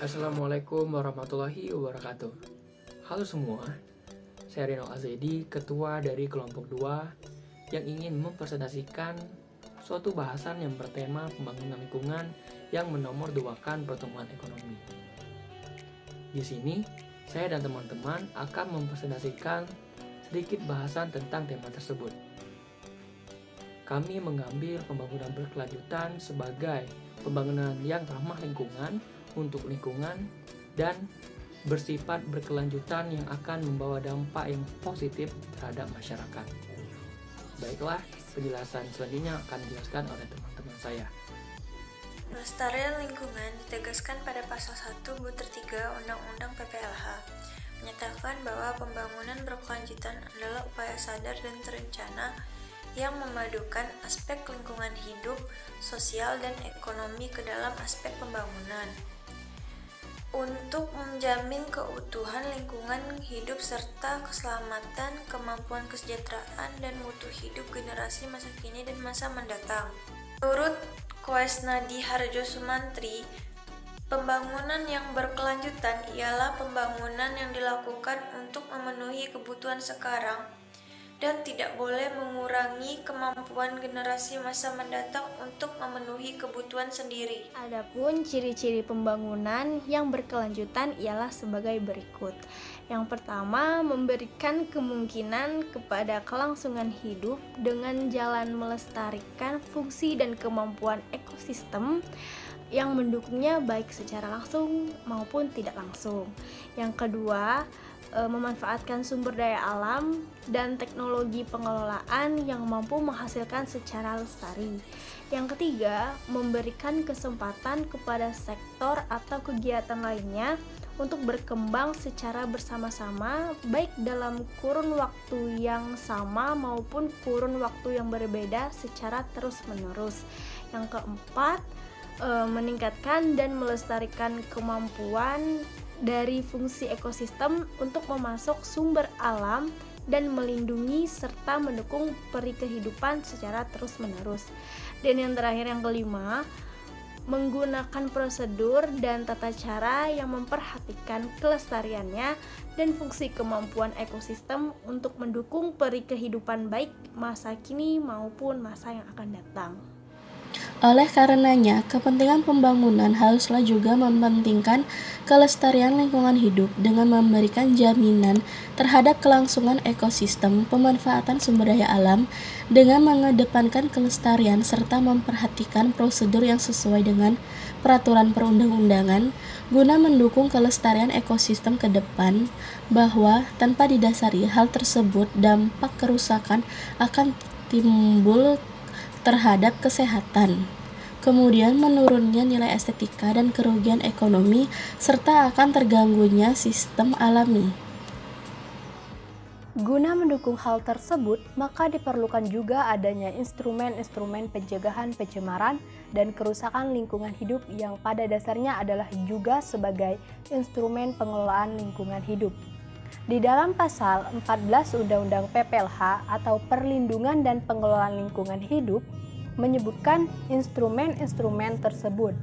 Assalamualaikum warahmatullahi wabarakatuh. Halo semua, saya Rino Azedi, ketua dari kelompok 2 yang ingin mempresentasikan suatu bahasan yang bertema pembangunan lingkungan yang menomorduakan pertumbuhan ekonomi. Di sini, saya dan teman-teman akan mempresentasikan sedikit bahasan tentang tema tersebut. Kami mengambil pembangunan berkelanjutan sebagai pembangunan yang ramah lingkungan untuk lingkungan dan bersifat berkelanjutan yang akan membawa dampak yang positif terhadap masyarakat. Baiklah, penjelasan selanjutnya akan dijelaskan oleh teman-teman saya. Pelestarian lingkungan ditegaskan pada pasal 1 Butir 3 Undang-Undang PPLH, menyatakan bahwa pembangunan berkelanjutan adalah upaya sadar dan terencana yang memadukan aspek lingkungan hidup, sosial, dan ekonomi ke dalam aspek pembangunan untuk menjamin keutuhan lingkungan hidup serta keselamatan, kemampuan kesejahteraan, dan mutu hidup generasi masa kini dan masa mendatang. Menurut Koesnadi Harjo Sumantri, pembangunan yang berkelanjutan ialah pembangunan yang dilakukan untuk memenuhi kebutuhan sekarang dan tidak boleh mengurangi kemampuan generasi masa mendatang untuk memenuhi kebutuhan sendiri. Adapun ciri-ciri pembangunan yang berkelanjutan ialah sebagai berikut. Yang pertama, memberikan kemungkinan kepada kelangsungan hidup dengan jalan melestarikan fungsi dan kemampuan ekosistem yang mendukungnya baik secara langsung maupun tidak langsung. Yang kedua, memanfaatkan sumber daya alam dan teknologi pengelolaan yang mampu menghasilkan secara lestari. Yang ketiga, memberikan kesempatan kepada sektor atau kegiatan lainnya untuk berkembang secara bersama-sama, baik dalam kurun waktu yang sama maupun kurun waktu yang berbeda secara terus-menerus. Yang keempat, meningkatkan dan melestarikan kemampuan dari fungsi ekosistem untuk memasok sumber alam dan melindungi serta mendukung peri kehidupan secara terus-menerus. Dan yang terakhir, yang kelima, menggunakan prosedur dan tata cara yang memperhatikan kelestariannya dan fungsi kemampuan ekosistem untuk mendukung peri kehidupan baik masa kini maupun masa yang akan datang. Oleh karenanya, kepentingan pembangunan haruslah juga mementingkan kelestarian lingkungan hidup dengan memberikan jaminan terhadap kelangsungan ekosistem, pemanfaatan sumber daya alam dengan mengedepankan kelestarian serta memperhatikan prosedur yang sesuai dengan peraturan perundang-undangan guna mendukung kelestarian ekosistem ke depan, bahwa tanpa didasari hal tersebut dampak kerusakan akan timbul terhadap kesehatan, kemudian menurunnya nilai estetika dan kerugian ekonomi, serta akan terganggunya sistem alami. Guna mendukung hal tersebut, maka diperlukan juga adanya instrumen-instrumen pencegahan pencemaran dan kerusakan lingkungan hidup yang pada dasarnya adalah juga sebagai instrumen pengelolaan lingkungan hidup. Di dalam pasal 14 Undang-Undang PPLH atau Perlindungan dan Pengelolaan Lingkungan Hidup menyebutkan instrumen-instrumen tersebut.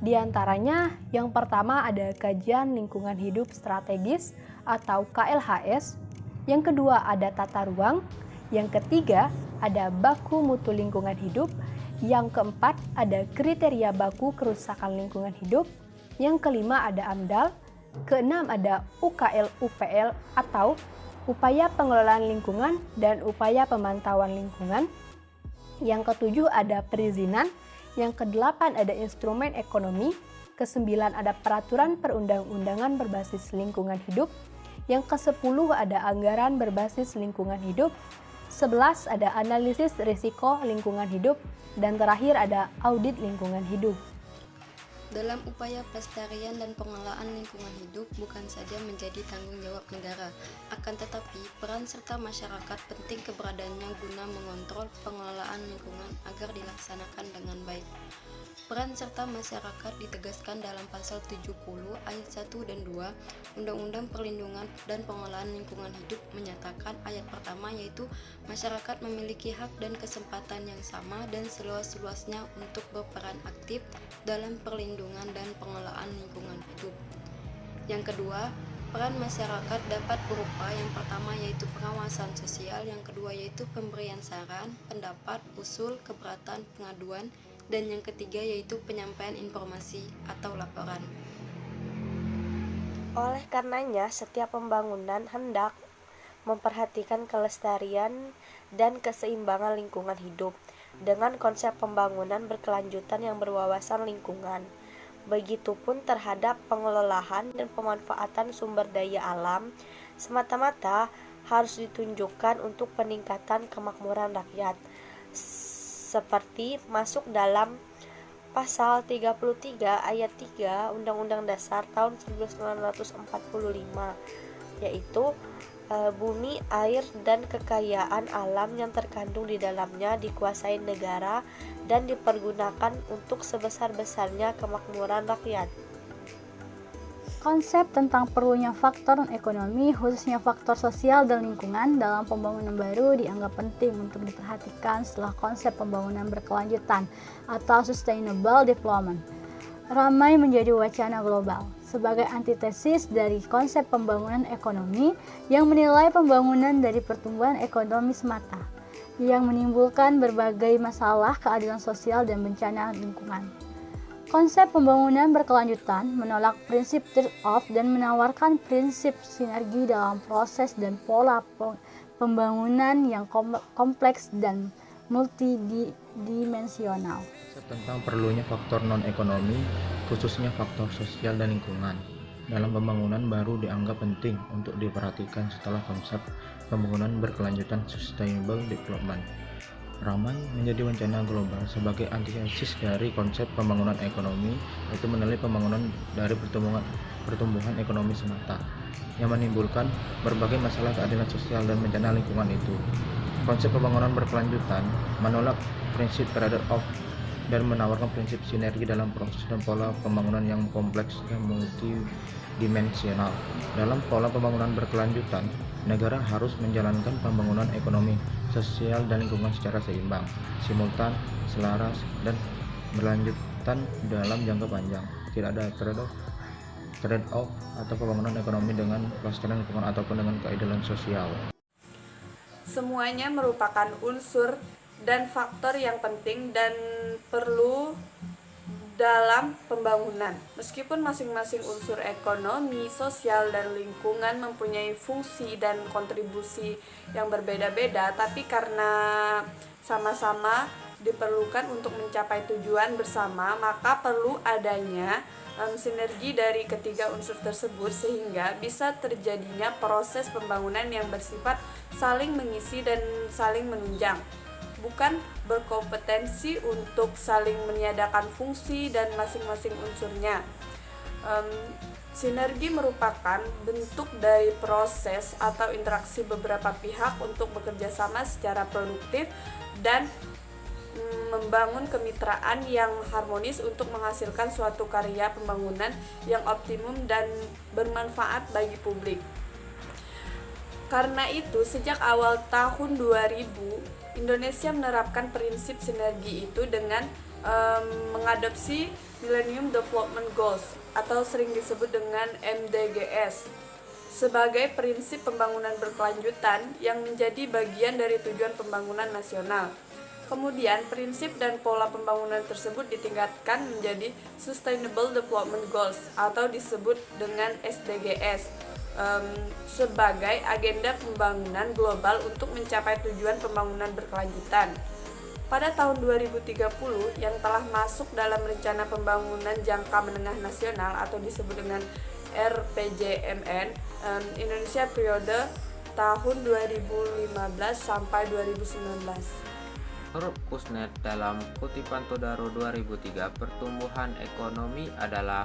Di antaranya, yang pertama ada Kajian Lingkungan Hidup Strategis atau KLHS, yang kedua ada Tata Ruang, yang ketiga ada Baku Mutu Lingkungan Hidup, yang keempat ada Kriteria Baku Kerusakan Lingkungan Hidup, yang kelima ada AMDAL, keenam ada UKL-UPL atau Upaya Pengelolaan Lingkungan dan Upaya Pemantauan Lingkungan. Yang ketujuh ada perizinan, yang kedelapan ada instrumen ekonomi, kesembilan ada peraturan perundang-undangan berbasis lingkungan hidup, yang kesepuluh ada anggaran berbasis lingkungan hidup, 11 ada analisis risiko lingkungan hidup, dan terakhir ada audit lingkungan hidup. Dalam upaya pelestarian dan pengelolaan lingkungan hidup bukan saja menjadi tanggung jawab negara, akan tetapi peran serta masyarakat penting keberadaannya guna mengontrol pengelolaan lingkungan agar dilaksanakan dengan baik. Peran serta masyarakat ditegaskan dalam pasal 70 ayat 1 dan 2 Undang-Undang Perlindungan dan Pengelolaan Lingkungan Hidup menyatakan ayat pertama yaitu masyarakat memiliki hak dan kesempatan yang sama dan seluas-luasnya untuk berperan aktif dalam perlindungan perlindungan dan pengelolaan lingkungan hidup. Yang kedua, peran masyarakat dapat berupa yang pertama yaitu pengawasan sosial, yang kedua yaitu pemberian saran, pendapat, usul, keberatan, pengaduan, dan yang ketiga yaitu penyampaian informasi atau laporan. Oleh karenanya, setiap pembangunan hendak memperhatikan kelestarian dan keseimbangan lingkungan hidup dengan konsep pembangunan berkelanjutan yang berwawasan lingkungan. Begitupun terhadap pengelolaan dan pemanfaatan sumber daya alam, semata-mata harus ditunjukkan untuk peningkatan kemakmuran rakyat, seperti masuk dalam Pasal 33 ayat 3 Undang-Undang Dasar tahun 1945, yaitu bumi, air, dan kekayaan alam yang terkandung di dalamnya dikuasai negara dan dipergunakan untuk sebesar-besarnya kemakmuran rakyat. Konsep tentang perlunya faktor ekonomi, khususnya faktor sosial dan lingkungan dalam pembangunan baru dianggap penting untuk diperhatikan setelah konsep pembangunan berkelanjutan atau sustainable development ramai menjadi wacana global sebagai antitesis dari konsep pembangunan ekonomi yang menilai pembangunan dari pertumbuhan ekonomi semata, yang menimbulkan berbagai masalah keadilan sosial dan bencana lingkungan. Konsep pembangunan berkelanjutan menolak prinsip trade-off dan menawarkan prinsip sinergi dalam proses dan pola pembangunan yang kompleks dan multidimensional. Tentang perlunya faktor non-ekonomi, khususnya faktor sosial dan lingkungan, dalam pembangunan baru dianggap penting untuk diperhatikan setelah konsep pembangunan berkelanjutan sustainable development ramai menjadi wacana global sebagai antitesis dari konsep pembangunan ekonomi, yaitu menilai pembangunan dari pertumbuhan ekonomi semata yang menimbulkan berbagai masalah keadilan sosial dan bencana lingkungan itu. Konsep pembangunan berkelanjutan menolak prinsip trade-off dan menawarkan prinsip sinergi dalam proses dan pola pembangunan yang kompleks dan multidimensional. Dalam pola pembangunan berkelanjutan, negara harus menjalankan pembangunan ekonomi, sosial, dan lingkungan secara seimbang, simultan, selaras, dan berlanjutan dalam jangka panjang. Tidak ada trade-off atau pembangunan ekonomi dengan kelestarian lingkungan ataupun dengan keadilan sosial. Semuanya merupakan unsur dan faktor yang penting dan perlu dalam pembangunan. Meskipun masing-masing unsur ekonomi, sosial, dan lingkungan mempunyai fungsi dan kontribusi yang berbeda-beda, tapi karena sama-sama diperlukan untuk mencapai tujuan bersama, maka perlu adanya sinergi dari ketiga unsur tersebut sehingga bisa terjadinya proses pembangunan yang bersifat saling mengisi dan saling menunjang, bukan berkompetensi untuk saling meniadakan fungsi dan masing-masing unsurnya. Sinergi merupakan bentuk dari proses atau interaksi beberapa pihak untuk bekerja sama secara produktif dan membangun kemitraan yang harmonis untuk menghasilkan suatu karya pembangunan yang optimum dan bermanfaat bagi publik. Karena itu, sejak awal tahun 2000, Indonesia menerapkan prinsip sinergi itu dengan mengadopsi Millennium Development Goals atau sering disebut dengan MDGs sebagai prinsip pembangunan berkelanjutan yang menjadi bagian dari tujuan pembangunan nasional. Kemudian, prinsip dan pola pembangunan tersebut ditingkatkan menjadi Sustainable Development Goals atau disebut dengan SDGs sebagai agenda pembangunan global untuk mencapai tujuan pembangunan berkelanjutan. Pada tahun 2030 yang telah masuk dalam Rencana Pembangunan Jangka Menengah Nasional atau disebut dengan RPJMN, Indonesia periode tahun 2015 sampai 2019. Menurut Kusnet dalam kutipan Todaro 2003, pertumbuhan ekonomi adalah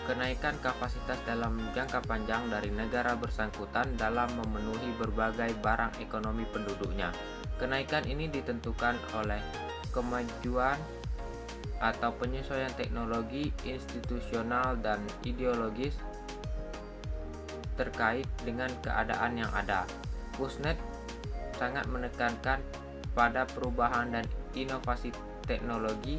kenaikan kapasitas dalam jangka panjang dari negara bersangkutan dalam memenuhi berbagai barang ekonomi penduduknya. Kenaikan ini ditentukan oleh kemajuan atau penyesuaian teknologi, institusional, dan ideologis terkait dengan keadaan yang ada. Kusnet sangat menekankan pada perubahan dan inovasi teknologi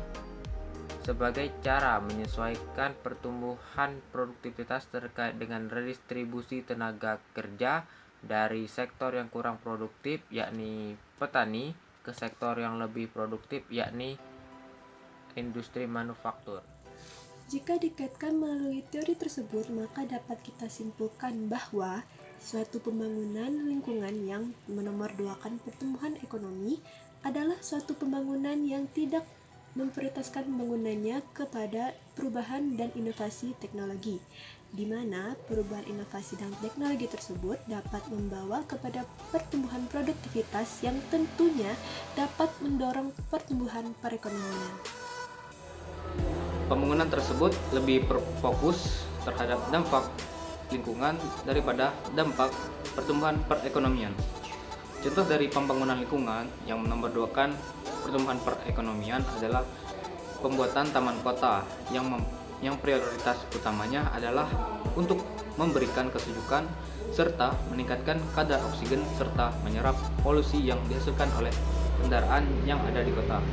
sebagai cara menyesuaikan pertumbuhan produktivitas terkait dengan redistribusi tenaga kerja dari sektor yang kurang produktif yakni petani ke sektor yang lebih produktif yakni industri manufaktur. Jika dikaitkan melalui teori tersebut, maka dapat kita simpulkan bahwa suatu pembangunan lingkungan yang menomorduakan pertumbuhan ekonomi adalah suatu pembangunan yang tidak memprioritaskan pembangunannya kepada perubahan dan inovasi teknologi, di mana perubahan inovasi dan teknologi tersebut dapat membawa kepada pertumbuhan produktivitas yang tentunya dapat mendorong pertumbuhan perekonomian. Pembangunan tersebut lebih berfokus terhadap dampak lingkungan daripada dampak pertumbuhan perekonomian. Contoh dari pembangunan lingkungan yang menomorduakan pertumbuhan perekonomian adalah pembuatan taman kota yang prioritas utamanya adalah untuk memberikan kesejukan serta meningkatkan kadar oksigen serta menyerap polusi yang dihasilkan oleh kendaraan yang ada di kota.